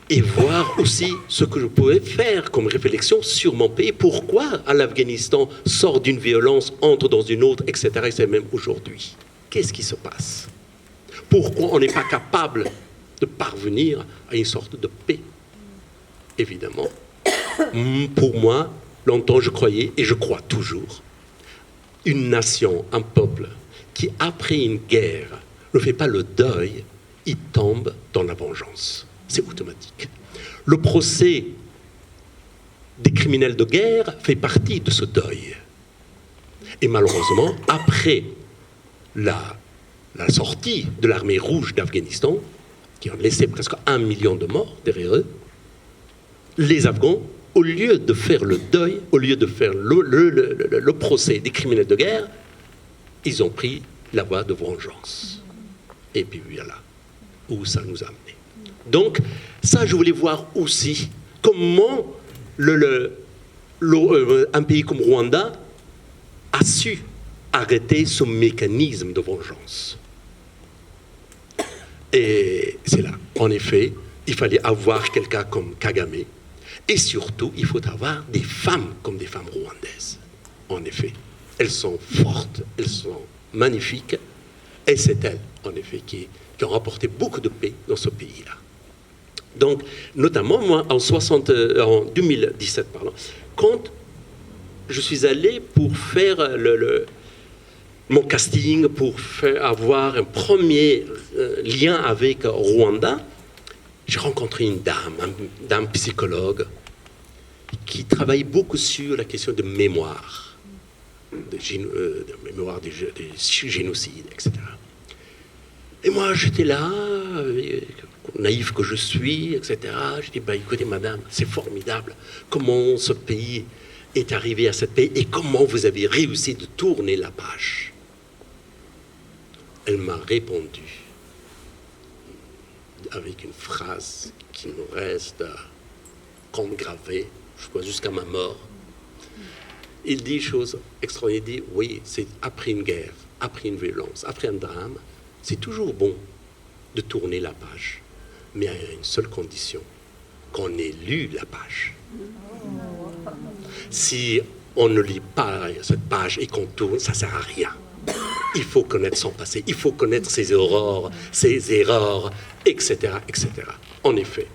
Et voir aussi ce que je pouvais faire comme réflexion sur mon pays. Pourquoi l'Afghanistan sort d'une violence, entre dans une autre, etc. Et c'est même aujourd'hui. Qu'est-ce qui se passe? Pourquoi on n'est pas capable de parvenir à une sorte de paix? Évidemment, pour moi, longtemps je croyais, et je crois toujours, une nation, un peuple, qui après une guerre ne fait pas le deuil, il tombe dans la vengeance. C'est automatique. Le procès des criminels de guerre fait partie de ce deuil. Et malheureusement, après la sortie de l'armée rouge d'Afghanistan, qui a laissé presque 1 million de morts derrière eux, les Afghans, au lieu de faire le deuil, au lieu de faire le procès des criminels de guerre, ils ont pris la voie de vengeance. Et puis voilà où ça nous a amené. Donc, ça, je voulais voir aussi comment un pays comme Rwanda a su arrêter ce mécanisme de vengeance. Et c'est là, en effet, il fallait avoir quelqu'un comme Kagame. Et surtout, il faut avoir des femmes comme des femmes rwandaises. En effet, elles sont fortes, elles sont magnifiques. Et c'est elles, en effet, qui ont rapporté beaucoup de paix dans ce pays-là. Donc, notamment, moi, en 2017, quand je suis allé pour faire mon casting, pour avoir un premier lien avec Rwanda, j'ai rencontré une dame psychologue, qui travaille beaucoup sur la question de mémoire, de mémoire des génocides, etc. Et moi, j'étais là, naïf que je suis, etc. Je dis, écoutez, madame, c'est formidable. Comment ce pays est arrivé à cette paix et comment vous avez réussi de tourner la page? Elle m'a répondu avec une phrase qui me reste comme gravée, je crois, jusqu'à ma mort. Il dit une chose extraordinaire. Il dit, oui, c'est après une guerre, après une violence, après un drame, c'est toujours bon de tourner la page. Mais à une seule condition, qu'on ait lu la page. Si on ne lit pas cette page et qu'on tourne, ça ne sert à rien. Il faut connaître son passé, il faut connaître ses aurores, ses erreurs, etc., etc. En effet.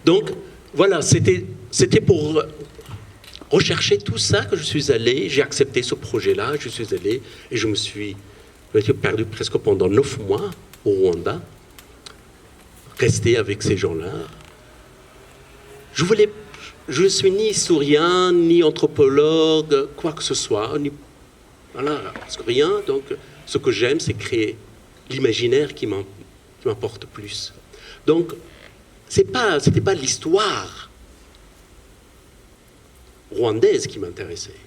Donc, voilà, c'était pour rechercher tout ça que je suis allé, j'ai accepté ce projet-là, je suis allé et je me suis perdu presque pendant 9 mois au Rwanda, rester avec ces gens-là. Je ne suis ni historien, ni anthropologue, quoi que ce soit, voilà, parce que rien. Donc, ce que j'aime, c'est créer l'imaginaire qui m'importe plus. Donc, c'était pas l'histoire rwandaise qui m'intéressait,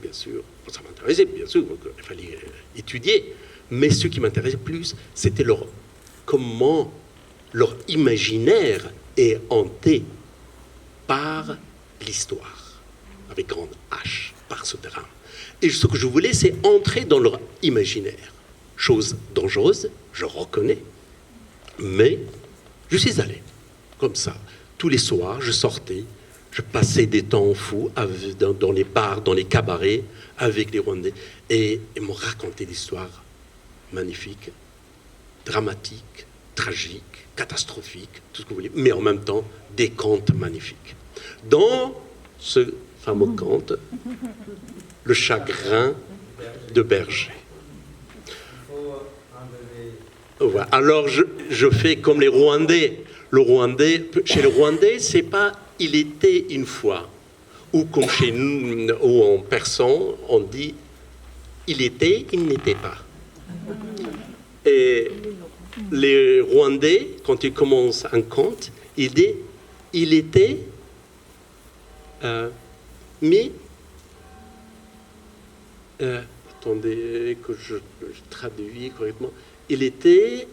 bien sûr. Ça m'intéressait, bien sûr, donc il fallait étudier. Mais ce qui m'intéressait plus, c'était comment leur imaginaire est hanté par l'histoire, avec grande H, par ce drame. Et ce que je voulais, c'est entrer dans leur imaginaire. Chose dangereuse, je reconnais, mais je suis allé, comme ça. Tous les soirs, je sortais, je passais des temps fous dans les bars, dans les cabarets, avec les Rwandais, et ils m'ont raconté des histoires magnifiques, dramatiques, tragiques, catastrophiques, tout ce que vous voulez, mais en même temps, des contes magnifiques. Dans ce fameux conte, le chagrin de berger. Voilà. Alors je fais comme les Rwandais. Chez les Rwandais, c'est pas « il était une fois », ou comme chez nous, ou en persan, on dit « il était, il n'était pas ». Et les Rwandais, quand ils commencent un conte, ils disent « il était, mais… » attendez que je traduis correctement. Il était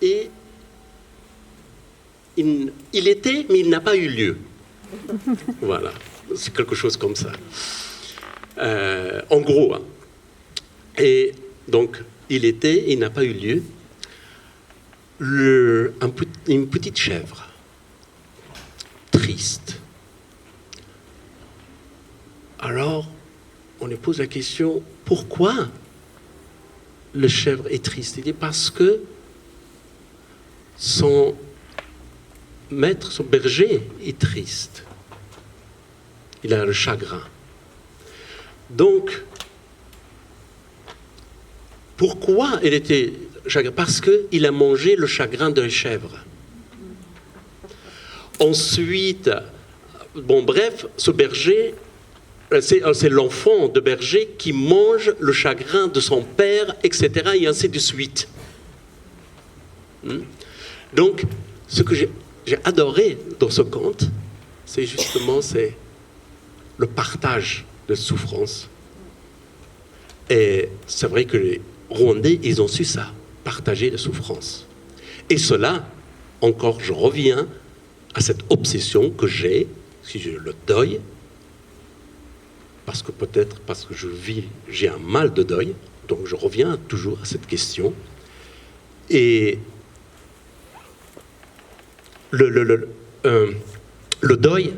et il était, mais il n'a pas eu lieu. Voilà, c'est quelque chose comme ça. En gros. Hein. Et donc, il était, il n'a pas eu lieu. Une petite chèvre, triste. Alors, on lui pose la question, pourquoi le chèvre est triste? Il dit parce que son maître, son berger est triste. Il a le chagrin. Donc, pourquoi il était chagrin? Parce qu'il a mangé le chagrin d'un chèvre. Ensuite, bon bref, ce berger, c'est l'enfant de berger qui mange le chagrin de son père, etc., et ainsi de suite. Donc, ce que j'ai adoré dans ce conte, c'est justement le partage de souffrance. Et c'est vrai que les Rwandais, ils ont su ça, partager la souffrance. Et cela, encore, je reviens à cette obsession que j'ai, si je le deuil, parce que j'ai un mal de deuil, donc je reviens toujours à cette question. Et le deuil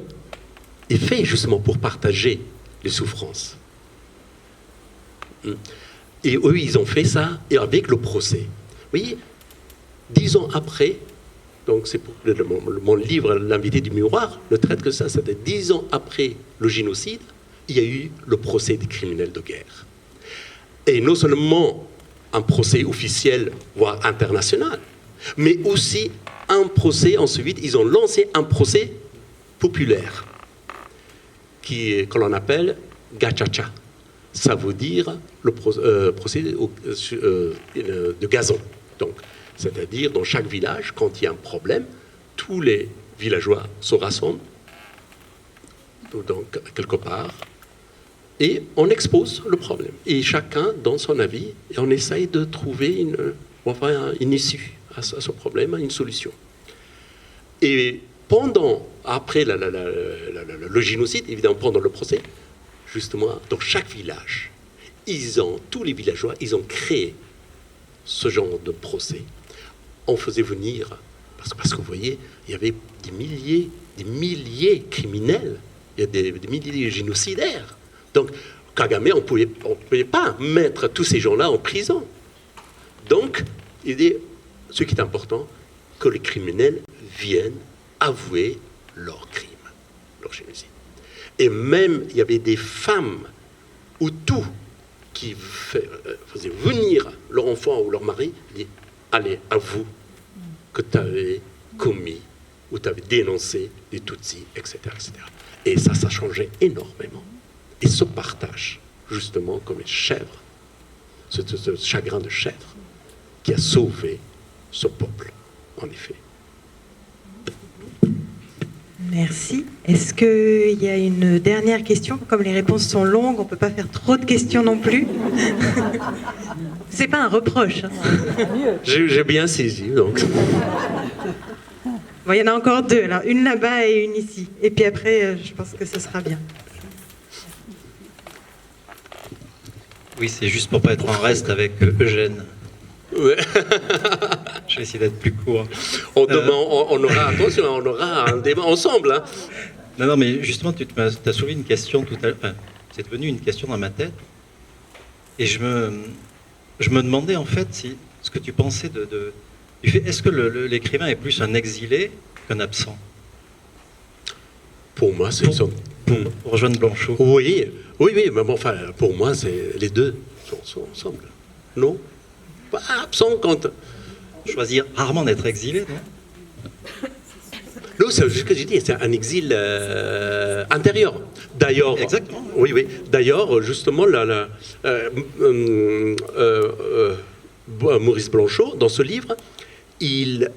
est fait justement pour partager les souffrances. Et eux, ils ont fait ça et avec le procès. Vous voyez, 10 ans après, donc c'est pour mon livre, L'invité du miroir, ne traite que ça, c'était 10 ans après le génocide, il y a eu le procès des criminels de guerre. Et non seulement un procès officiel, voire international, mais aussi un procès, ensuite, ils ont lancé un procès populaire, que l'on appelle Gacaca. Ça veut dire le procès de gazon. Donc, c'est-à-dire, dans chaque village, quand il y a un problème, tous les villageois se rassemblent, donc, quelque part, et on expose le problème. Et chacun donne son avis, et on essaye de trouver une issue à ce problème, une solution. Et après le génocide, évidemment, pendant le procès, justement, dans chaque village, tous les villageois, ils ont créé ce genre de procès. On faisait venir, parce que vous voyez, il y avait des milliers de criminels, il y a des milliers de génocidaires. Donc, Kagame, on ne pouvait pas mettre tous ces gens-là en prison. Donc, il dit, ce qui est important, que les criminels viennent avouer leurs crimes, leur génocide. Et même, il y avait des femmes ou tout qui faisaient venir leur enfant ou leur mari, dit, allez, avoue que tu avais commis ou tu avais dénoncé des Tutsis, etc., etc. Et ça changeait énormément. Et ce partage, justement, comme les chèvres, ce chagrin de chèvre, qui a sauvé ce peuple, en effet. Merci. Est-ce qu'il y a une dernière question? Comme les réponses sont longues, on ne peut pas faire trop de questions non plus. C'est pas un reproche. Hein. J'ai bien saisi, donc. Bon, il y en a encore deux, alors une là-bas et une ici. Et puis après, je pense que ce sera bien. Oui, c'est juste pour pas être en reste avec Eugène. Ouais. Je vais essayer d'être plus court. On aura, attention, on aura un débat ensemble. Hein. Non, mais justement, tu as soulevé une question tout à l'heure. Enfin, c'est devenu une question dans ma tête. Et je me demandais en fait ce que tu pensais du fait. Est-ce que l'écrivain est plus un exilé qu'un absent? Pour moi, c'est ça. Pour rejoindre Blanchot. Oui, mais bon, enfin, pour moi, c'est les deux sont ensemble. Non? Pas absent quand. Choisir rarement d'être exilé, non? Non, c'est ce que j'ai dit, c'est un exil intérieur. D'ailleurs, exactement. Oui. D'ailleurs, justement, Maurice Blanchot, dans ce livre, il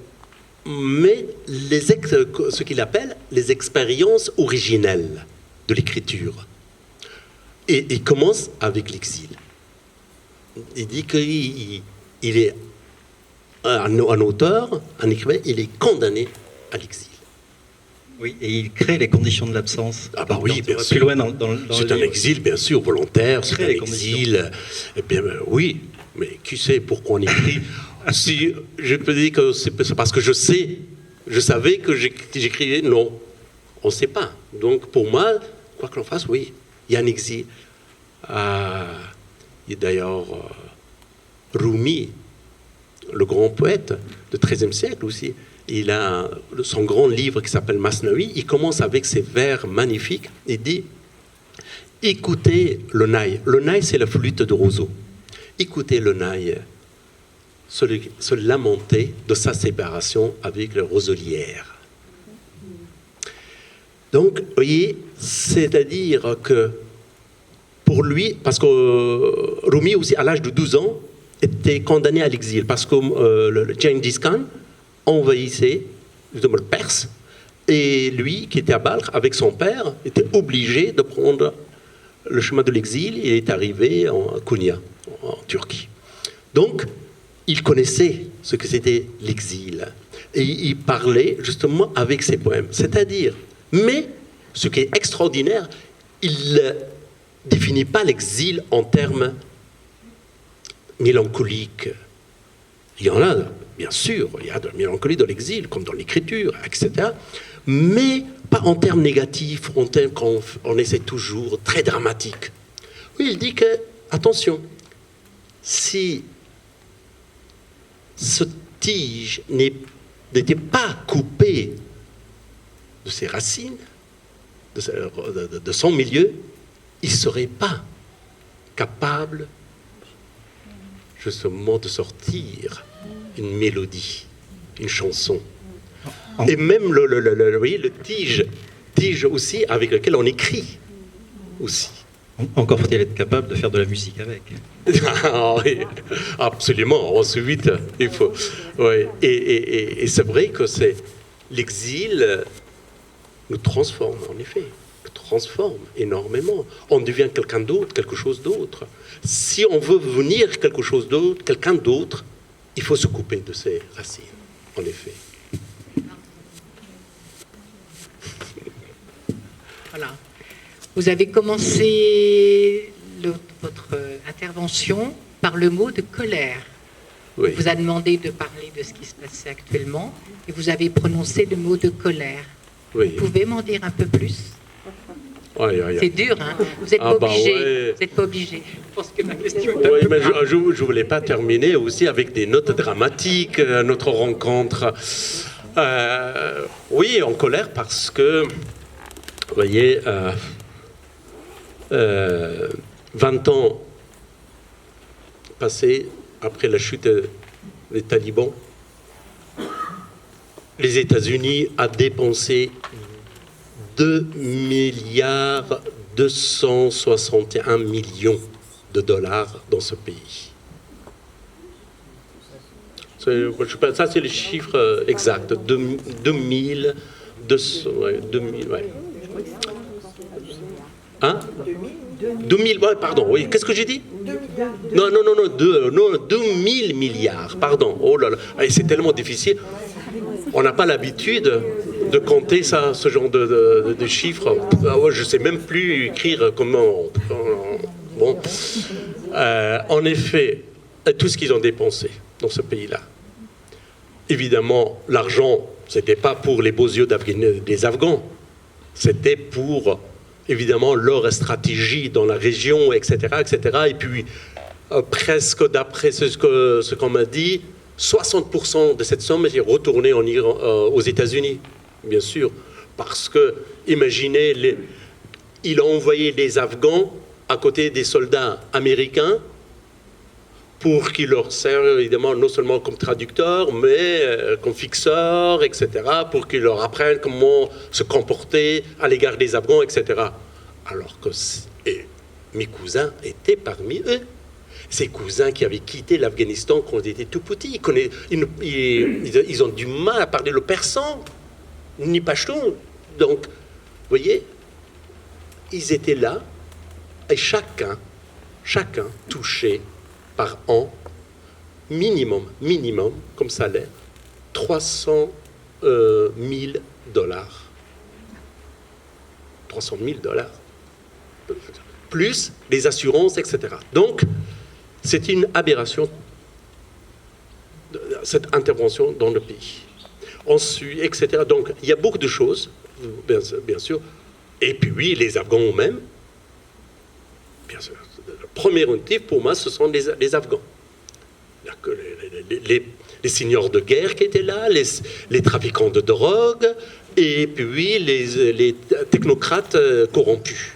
met ce qu'il appelle les expériences originelles de l'écriture. Et il commence avec l'exil. Il dit qu'il est un auteur, un écrivain, il est condamné à l'exil. Oui, et il crée les conditions de l'absence. Ah bah oui, bien plus sûr. loin dans C'est un exil, bien sûr, volontaire, c'est un les exil. Eh bien, oui, mais qui sait pourquoi on écrit? Si je peux dire que c'est parce que je savais que j'écrivais, non, on ne sait pas. Donc pour moi, quoi que l'on fasse, oui, il y a un exil. Et d'ailleurs, Rumi, le grand poète du XIIIe siècle aussi, il a son grand livre qui s'appelle Masnavi. Il commence avec ces vers magnifiques. Il dit « Écoutez le naï ». Le naï, c'est la flûte de roseau. Écoutez le naï se lamenter de sa séparation avec le roselière. Donc, vous voyez, c'est-à-dire que pour lui, parce que Rumi aussi, à l'âge de 12 ans, était condamné à l'exil, parce que le Gengis Khan envahissait le Perse, et lui, qui était à Balkh avec son père, était obligé de prendre le chemin de l'exil, et est arrivé à Konya, en Turquie. Donc, il connaissait ce que c'était l'exil, et il parlait justement avec ses poèmes, c'est-à-dire, mais ce qui est extraordinaire, il ne définit pas l'exil en termes mélancoliques. Il y en a, bien sûr, il y a de la mélancolie dans l'exil, comme dans l'écriture, etc. Mais pas en termes négatifs, en termes qu'on essaie toujours, très dramatique. Oui, il dit que, attention, si ce tige n'était pas coupé de ses racines, de son milieu, il ne serait pas capable justement de sortir une mélodie, une chanson. Et même le tige aussi avec lequel on écrit aussi. Encore faut-il être capable de faire de la musique avec. Oui, absolument. Ensuite, il faut. Oui. Et c'est vrai que c'est l'exil nous transforme, en effet. Nous transforme énormément. On devient quelqu'un d'autre, quelque chose d'autre. Si on veut devenir quelque chose d'autre, quelqu'un d'autre, il faut se couper de ses racines, en effet. Voilà. Vous avez commencé votre intervention par le mot de colère. Oui. On vous a demandé de parler de ce qui se passait actuellement et vous avez prononcé le mot de colère. Oui. Vous pouvez m'en dire un peu plus? Ouais. C'est dur, hein? Vous n'êtes pas obligé. Ouais. Vous n'êtes pas obligé. Je pense que ma question est Oui, mais je ne voulais pas terminer aussi avec des notes dramatiques, notre rencontre. Oui, en colère parce que, vous voyez, 20 ans passés après la chute des talibans, les États-Unis ont dépensé 2,261 milliards de dollars dans ce pays. Ça, c'est les chiffres exacts. 2200, ouais, 2000, ouais. Hein 2000, ouais, pardon, oui. Qu'est-ce que j'ai dit? Non, 2000 milliards, pardon. Oh là là, c'est tellement difficile. On n'a pas l'habitude de compter ça, ce genre de chiffres. Ah ouais, je ne sais même plus écrire comment. Bon. En effet, tout ce qu'ils ont dépensé dans ce pays-là. Évidemment, l'argent, ce n'était pas pour les beaux yeux des Afghans. C'était pour, évidemment, leur stratégie dans la région, etc. etc. Et puis, presque d'après ce qu'on m'a dit, 60% de cette somme est retournée aux États-Unis, bien sûr. Parce que, imaginez, il a envoyé des Afghans à côté des soldats américains pour qu'ils leur servent, évidemment, non seulement comme traducteurs, mais comme fixeurs, etc., pour qu'ils leur apprennent comment se comporter à l'égard des Afghans, etc. Alors que mes cousins étaient parmi eux. Ces cousins qui avaient quitté l'Afghanistan quand ils étaient tout petits. Ils ont du mal à parler le persan, ni pachtoun. Donc, vous voyez, ils étaient là, et chacun touchait par an, minimum, comme salaire, $300 000. 300 000 $. Plus les assurances, etc. Donc, c'est une aberration, cette intervention dans le pays. Ensuite, etc. Donc, il y a beaucoup de choses, bien sûr. Et puis, oui, les Afghans eux-mêmes, bien sûr. Le premier motif, pour moi, ce sont les Afghans. Les seigneurs de guerre qui étaient là, les trafiquants de drogue, et puis les technocrates corrompus.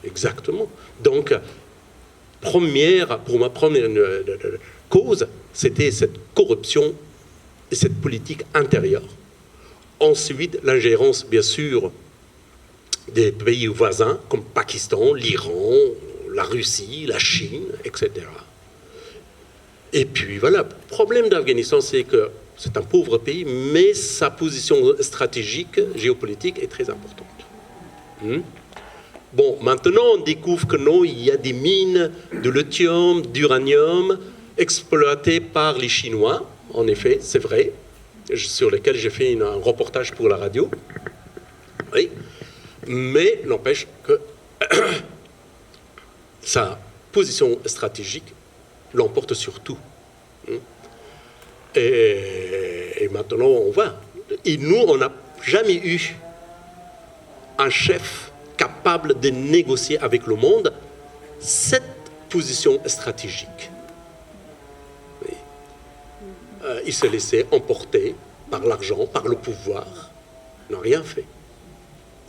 Exactement. Donc, pour ma première cause, c'était cette corruption et cette politique intérieure. Ensuite, l'ingérence, bien sûr, des pays voisins, comme Pakistan, l'Iran, la Russie, la Chine, etc. Et puis voilà, le problème d'Afghanistan, c'est que c'est un pauvre pays, mais sa position stratégique, géopolitique, est très importante. Bon, maintenant, on découvre que non, il y a des mines de lithium, d'uranium, exploitées par les Chinois, en effet, c'est vrai, sur lesquelles j'ai fait un reportage pour la radio. Oui. Mais n'empêche que sa position stratégique l'emporte sur tout. Et maintenant, on voit. Et nous, on n'a jamais eu un chef capable de négocier avec le monde cette position stratégique. Oui. Il se laissait emporter par l'argent, par le pouvoir. Il n'a rien fait.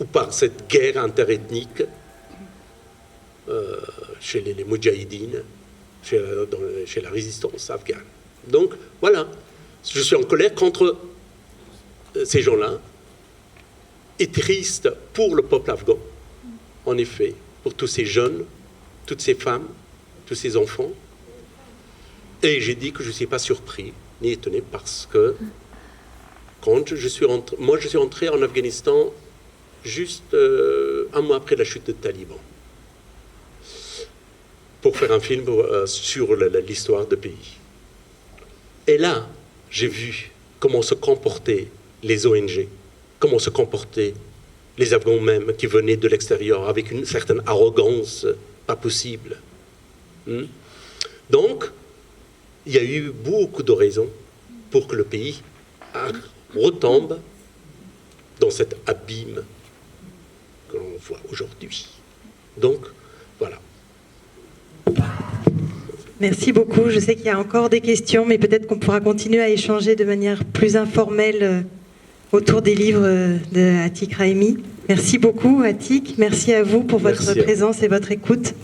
Ou par cette guerre interethnique chez les Moudjahidines, chez la résistance afghane. Donc, voilà. Je suis en colère contre ces gens-là et triste pour le peuple afghan, en effet, pour tous ces jeunes, toutes ces femmes, tous ces enfants. Et j'ai dit que je ne suis pas surpris ni étonné parce que quand je suis entré en Afghanistan juste un mois après la chute des talibans, pour faire un film sur l'histoire du pays. Et là, j'ai vu comment se comportaient les ONG, comment se comportaient les Afghans même qui venaient de l'extérieur avec une certaine arrogance pas possible. Donc, il y a eu beaucoup de raisons pour que le pays retombe dans cet abîme que l'on voit aujourd'hui. Donc, voilà. Merci beaucoup. Je sais qu'il y a encore des questions, mais peut-être qu'on pourra continuer à échanger de manière plus informelle autour des livres de Atiq Rahimi. Merci beaucoup, Atiq. Merci à vous pour votre présence et votre écoute.